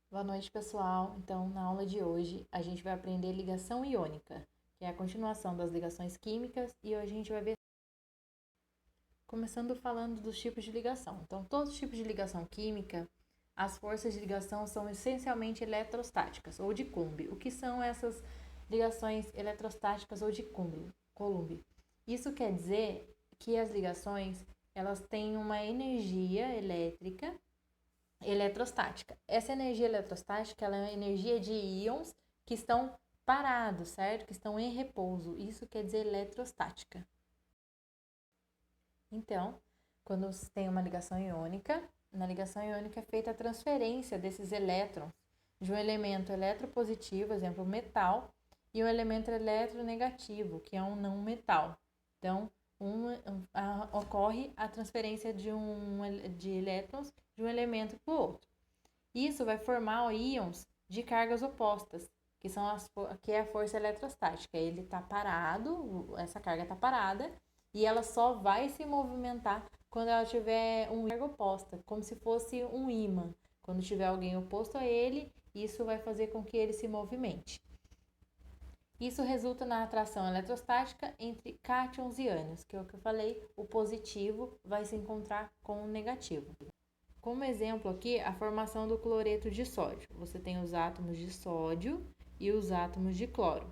Boa noite, pessoal. Então, na aula de hoje, a gente vai aprender ligação iônica, que é a continuação das ligações químicas, e hoje a gente vai ver, começando falando dos tipos de ligação. Então, todos os tipos de ligação química, as forças de ligação são essencialmente eletrostáticas ou de Coulomb. O que são essas ligações eletrostáticas ou de Coulomb? Isso quer dizer que as ligações, elas têm uma energia elétrica eletrostática. Essa energia eletrostática ela é uma energia de íons que estão parados, certo? Que estão em repouso. Isso quer dizer eletrostática. Então, quando você tem uma ligação iônica, na ligação iônica é feita a transferência desses elétrons de um elemento eletropositivo, exemplo, metal, e um elemento eletronegativo, que é um não metal. Então, ocorre a transferência de elétrons de um elemento para o outro. Isso vai formar íons de cargas opostas, que é a força eletrostática. Ele está parado, essa carga está parada, e ela só vai se movimentar quando ela tiver uma carga oposta, como se fosse um ímã. Quando tiver alguém oposto a ele, isso vai fazer com que ele se movimente. Isso resulta na atração eletrostática entre cátions e ânions, que é o que eu falei, o positivo vai se encontrar com o negativo. Como exemplo aqui, a formação do cloreto de sódio. Você tem os átomos de sódio e os átomos de cloro.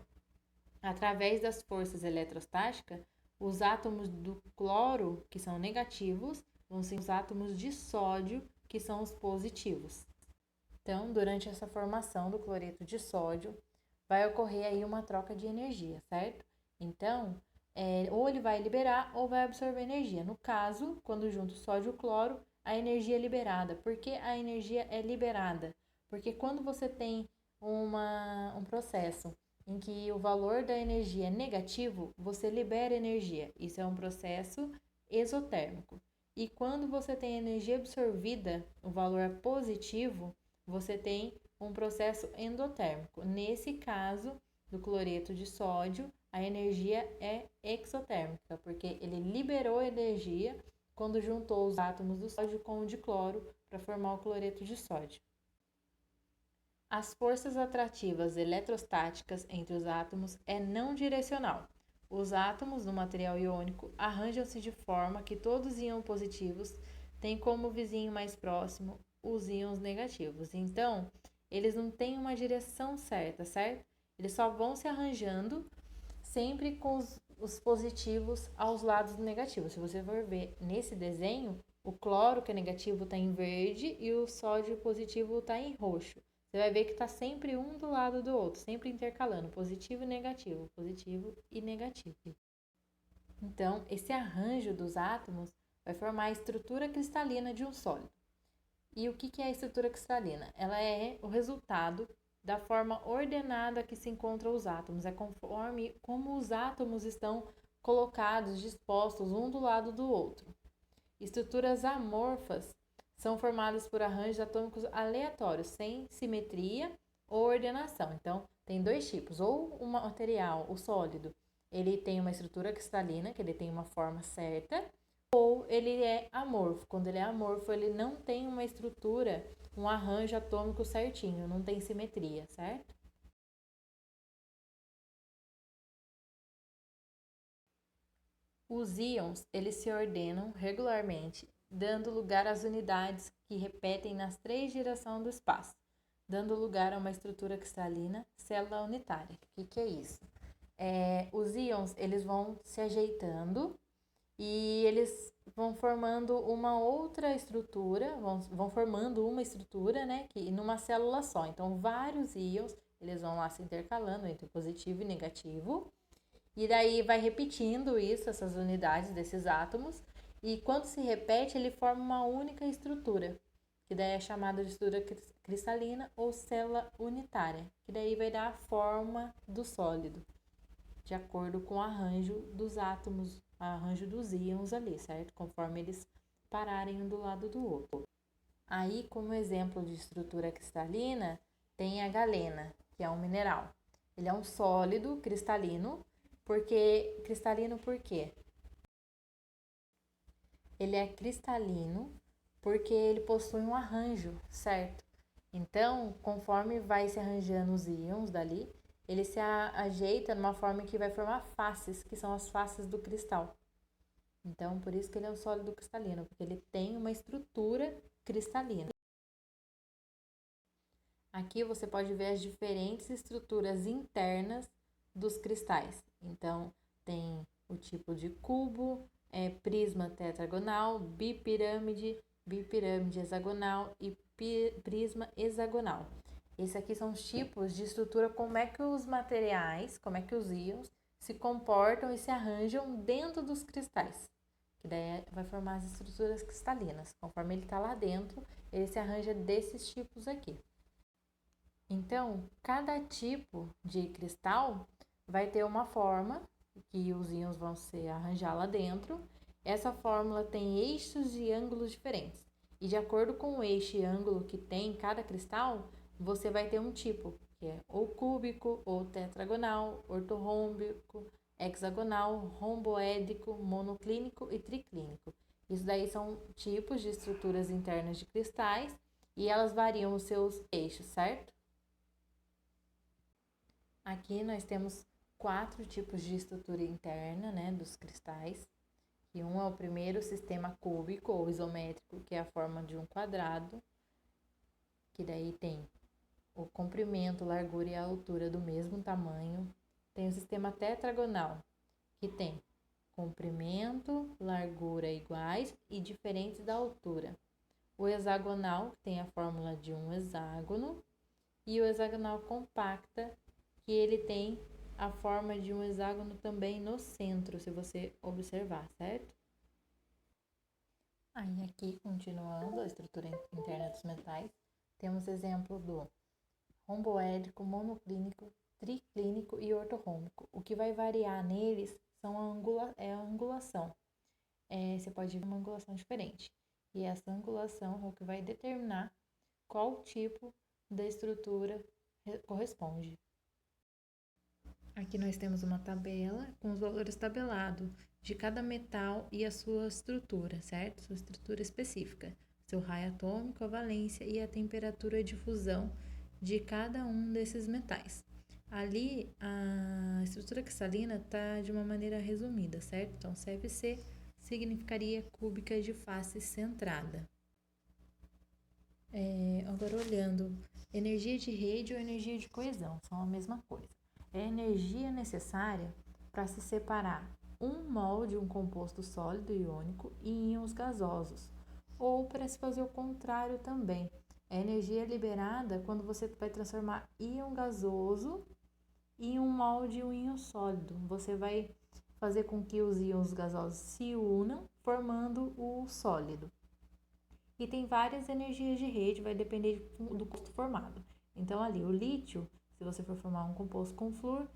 Através das forças eletrostáticas, os átomos do cloro, que são negativos, vão ser os átomos de sódio, que são os positivos. Então, durante essa formação do cloreto de sódio, vai ocorrer aí uma troca de energia, certo? Então, ou ele vai liberar ou vai absorver energia. No caso, quando junto sódio e cloro, a energia é liberada. Por que a energia é liberada? Porque quando você tem um processo em que o valor da energia é negativo, você libera energia. Isso é um processo exotérmico. E quando você tem energia absorvida, o valor é positivo, você tem um processo endotérmico. Nesse caso do cloreto de sódio, a energia é exotérmica, porque ele liberou energia quando juntou os átomos do sódio com o de cloro para formar o cloreto de sódio. As forças atrativas eletrostáticas entre os átomos é não direcional. Os átomos do material iônico arranjam-se de forma que todos os íons positivos têm como vizinho mais próximo os íons negativos. Então, eles não têm uma direção certa, certo? Eles só vão se arranjando sempre com os positivos aos lados negativos. Se você for ver nesse desenho, o cloro, que é negativo, está em verde e o sódio positivo está em roxo. Você vai ver que está sempre um do lado do outro, sempre intercalando positivo e negativo, positivo e negativo. Então, esse arranjo dos átomos vai formar a estrutura cristalina de um sólido. E o que é a estrutura cristalina? Ela é o resultado da forma ordenada que se encontram os átomos. É conforme como os átomos estão colocados, dispostos um do lado do outro. Estruturas amorfas são formadas por arranjos atômicos aleatórios, sem simetria ou ordenação. Então, tem dois tipos. Ou o material, o sólido, ele tem uma estrutura cristalina, que ele tem uma forma certa, ou ele é amorfo. Quando ele é amorfo, ele não tem uma estrutura, um arranjo atômico certinho, não tem simetria, certo? Os íons, eles se ordenam regularmente, dando lugar às unidades que repetem nas três direções do espaço, dando lugar a uma estrutura cristalina, célula unitária. O que é isso? Os íons, eles vão se ajeitando e eles vão formando uma outra estrutura, vão formando uma estrutura, né, que numa célula só. Então, vários íons, eles vão lá se intercalando entre positivo e negativo. E daí vai repetindo isso, essas unidades desses átomos. E quando se repete, ele forma uma única estrutura, que daí é chamada de estrutura cristalina ou célula unitária, que daí vai dar a forma do sólido, de acordo com o arranjo dos átomos, o arranjo dos íons ali, certo? Conforme eles pararem um do lado do outro. Aí, como exemplo de estrutura cristalina, tem a galena, que é um mineral. Ele é um sólido cristalino, porque cristalino por quê? Ele é cristalino porque ele possui um arranjo, certo? Então, conforme vai se arranjando os íons dali, ele se ajeita numa forma que vai formar faces, que são as faces do cristal. Então, por isso que ele é um sólido cristalino, porque ele tem uma estrutura cristalina. Aqui você pode ver as diferentes estruturas internas dos cristais. Então, tem o tipo de cubo, prisma tetragonal, bipirâmide, bipirâmide hexagonal e prisma hexagonal. Esses aqui são os tipos de estrutura, como é que os materiais, como é que os íons se comportam e se arranjam dentro dos cristais. Que daí vai formar as estruturas cristalinas. Conforme ele está lá dentro, ele se arranja desses tipos aqui. Então, cada tipo de cristal vai ter uma forma que os íons vão se arranjar lá dentro. Essa fórmula tem eixos e ângulos diferentes. E de acordo com o eixo e ângulo que tem em cada cristal, você vai ter um tipo, que é ou cúbico, ou tetragonal, ortorrômbico, hexagonal, romboédrico, monoclínico e triclínico. Isso daí são tipos de estruturas internas de cristais e elas variam os seus eixos, certo? Aqui nós temos 4 tipos de estrutura interna, né, dos cristais. E um é o primeiro sistema cúbico ou isométrico, que é a forma de um quadrado, que daí tem o comprimento, largura e a altura do mesmo tamanho. Tem o sistema tetragonal, que tem comprimento, largura iguais e diferentes da altura. O hexagonal, que tem a fórmula de um hexágono, e o hexagonal compacta, que ele tem a forma de um hexágono também no centro, se você observar, certo? Aí aqui, continuando a estrutura interna dos metais, temos exemplo do romboédrico, monoclínico, triclínico e ortorrômbico. O que vai variar neles são a angulação. Você pode ver uma angulação diferente. E essa angulação é o que vai determinar qual tipo da estrutura corresponde. Aqui nós temos uma tabela com os valores tabelados de cada metal e a sua estrutura, certo? Sua estrutura específica, seu raio atômico, a valência e a temperatura de fusão de cada um desses metais. Ali, a estrutura cristalina está de uma maneira resumida, certo? Então, CFC significaria cúbica de face centrada. Agora, olhando, energia de rede ou energia de coesão, são a mesma coisa. É a energia necessária para se separar um mol de um composto sólido iônico em íons gasosos, ou para se fazer o contrário também. É a energia liberada quando você vai transformar íon gasoso em um mol de um íon sólido. Você vai fazer com que os íons gasosos se unam, formando o sólido. E tem várias energias de rede, vai depender do composto formado. Então, ali, o lítio, se você for formar um composto com flúor,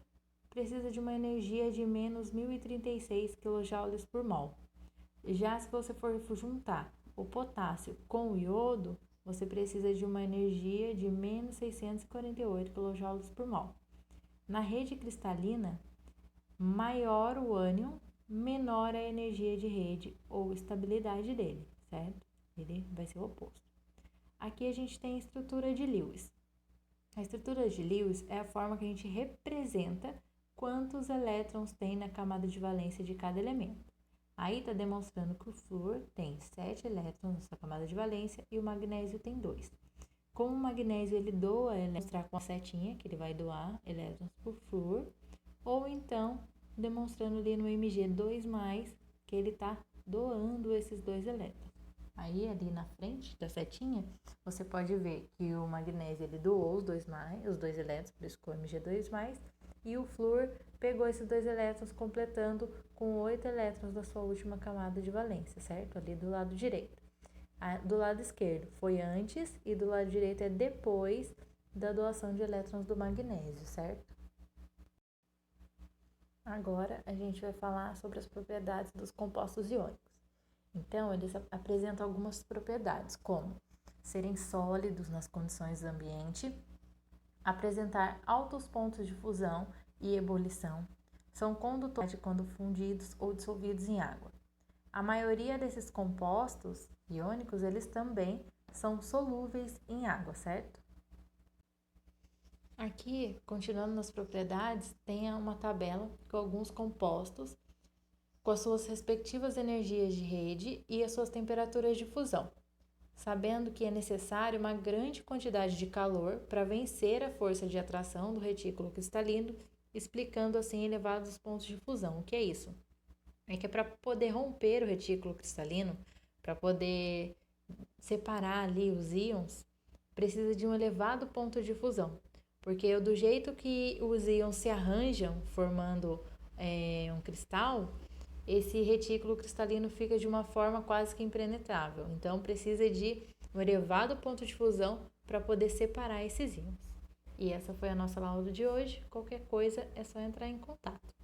precisa de uma energia de menos 1036 kJ por mol. Já se você for juntar o potássio com o iodo, você precisa de uma energia de menos 648 kJ por mol. Na rede cristalina, maior o ânion, menor a energia de rede ou estabilidade dele, certo? Ele vai ser o oposto. Aqui a gente tem a estrutura de Lewis. A estrutura de Lewis é a forma que a gente representa quantos elétrons tem na camada de valência de cada elemento. Aí está demonstrando que o flúor tem 7 elétrons na camada de valência e o magnésio tem 2. Como o magnésio ele doa, ele vai mostrar com a setinha que ele vai doar elétrons por flúor, ou então demonstrando ali no MG2+, que ele está doando esses 2 elétrons. Aí, ali na frente da setinha, você pode ver que o magnésio ele doou os 2 elétrons, por isso que o Mg2+, e o flúor pegou esses 2 elétrons, completando com 8 elétrons da sua última camada de valência, certo? Ali do lado direito. Do lado esquerdo foi antes e do lado direito é depois da doação de elétrons do magnésio, certo? Agora, a gente vai falar sobre as propriedades dos compostos iônicos. Então, eles apresentam algumas propriedades, como serem sólidos nas condições do ambiente, apresentar altos pontos de fusão e ebulição, são condutores quando fundidos ou dissolvidos em água. A maioria desses compostos iônicos, eles também são solúveis em água, certo? Aqui, continuando nas propriedades, tem uma tabela com alguns compostos, com as suas respectivas energias de rede e as suas temperaturas de fusão, sabendo que é necessário uma grande quantidade de calor para vencer a força de atração do retículo cristalino, explicando assim elevados pontos de fusão. O que é isso? É que é para poder romper o retículo cristalino, para poder separar ali os íons, precisa de um elevado ponto de fusão. Porque do jeito que os íons se arranjam formando um cristal, esse retículo cristalino fica de uma forma quase que impenetrável. Então precisa de um elevado ponto de fusão para poder separar esses íons. E essa foi a nossa aula de hoje. Qualquer coisa é só entrar em contato.